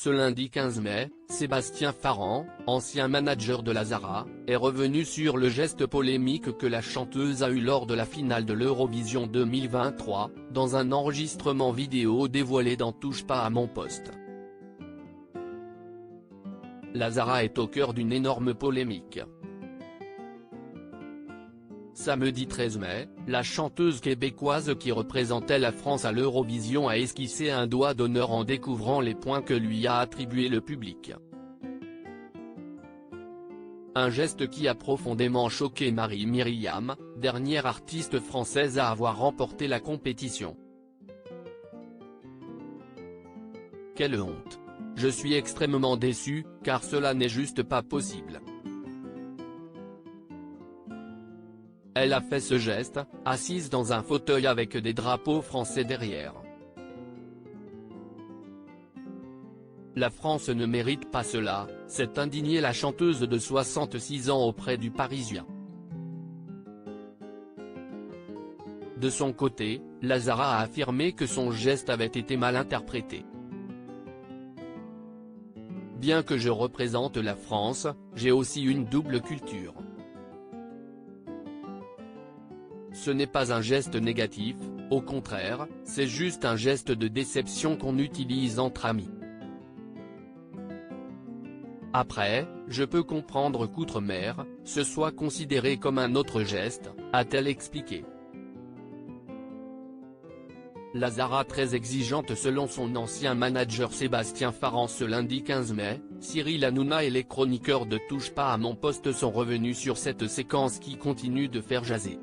Ce lundi 15 mai, Sébastien Farran, ancien manager de la Zara, est revenu sur le geste polémique que la chanteuse a eu lors de la finale de l'Eurovision 2023, dans un enregistrement vidéo dévoilé dans Touche pas à mon poste. La Zara est au cœur d'une énorme polémique. Samedi 13 mai, la chanteuse québécoise qui représentait la France à l'Eurovision a esquissé un doigt d'honneur en découvrant les points que lui a attribués le public. Un geste qui a profondément choqué Marie-Myriam, dernière artiste française à avoir remporté la compétition. Quelle honte! Je suis extrêmement déçu, car cela n'est juste pas possible. Elle a fait ce geste, assise dans un fauteuil avec des drapeaux français derrière. La France ne mérite pas cela, s'est indignée la chanteuse de 66 ans auprès du Parisien. De son côté, la Zara a affirmé que son geste avait été mal interprété. Bien que je représente la France, j'ai aussi une double culture. Ce n'est pas un geste négatif, au contraire, c'est juste un geste de déception qu'on utilise entre amis. Après, je peux comprendre qu'outre-mer, ce soit considéré comme un autre geste, a-t-elle expliqué. La Zara très exigeante selon son ancien manager Sébastien Farran. Ce lundi 15 mai, Cyril Hanouna et les chroniqueurs de Touche pas à mon poste sont revenus sur cette séquence qui continue de faire jaser.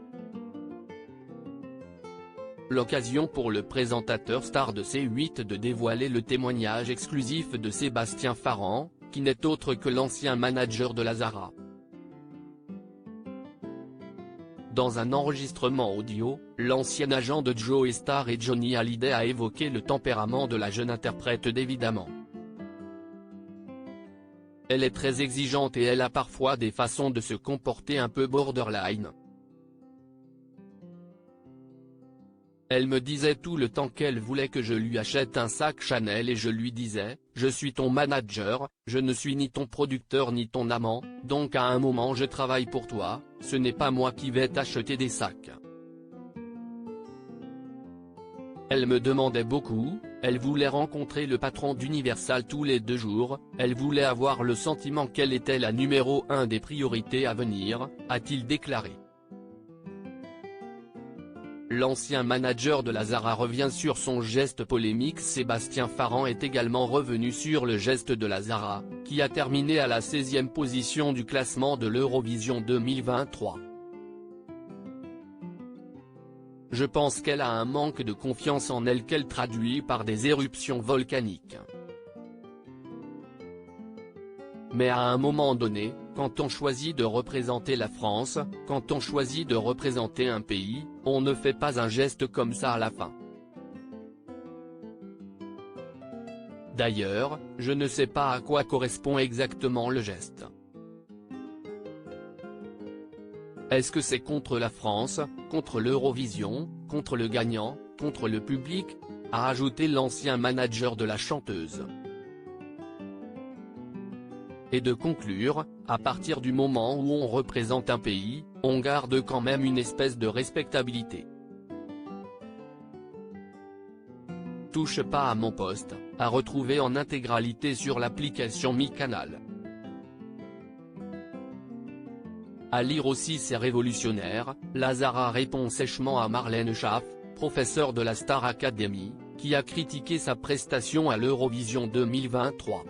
L'occasion pour le présentateur star de C8 de dévoiler le témoignage exclusif de Sébastien Farran, qui n'est autre que l'ancien manager de la Zara. Dans un enregistrement audio, l'ancien agent de Joe Star et Johnny Hallyday a évoqué le tempérament de la jeune interprète d'Évidemment. Elle est très exigeante et elle a parfois des façons de se comporter un peu borderline. Elle me disait tout le temps qu'elle voulait que je lui achète un sac Chanel et je lui disais, je suis ton manager, je ne suis ni ton producteur ni ton amant, donc à un moment je travaille pour toi, ce n'est pas moi qui vais t'acheter des sacs. Elle me demandait beaucoup, elle voulait rencontrer le patron d'Universal tous les 2 jours, elle voulait avoir le sentiment qu'elle était la numéro 1 des priorités à venir, a-t-il déclaré. L'ancien manager de la Zara revient sur son geste polémique. Sébastien Farran est également revenu sur le geste de la Zara, qui a terminé à la 16e position du classement de l'Eurovision 2023. Je pense qu'elle a un manque de confiance en elle qu'elle traduit par des éruptions volcaniques. Mais à un moment donné, quand on choisit de représenter la France, quand on choisit de représenter un pays, on ne fait pas un geste comme ça à la fin. D'ailleurs, je ne sais pas à quoi correspond exactement le geste. Est-ce que c'est contre la France, contre l'Eurovision, contre le gagnant, contre le public, a ajouté l'ancien manager de la chanteuse. Et de conclure, à partir du moment où on représente un pays, on garde quand même une espèce de respectabilité. Touche pas à mon poste, à retrouver en intégralité sur l'application MyCanal. À lire aussi. C'est révolutionnaire, la Zara répond sèchement à Marlène Schaff, professeure de la Star Academy, qui a critiqué sa prestation à l'Eurovision 2023.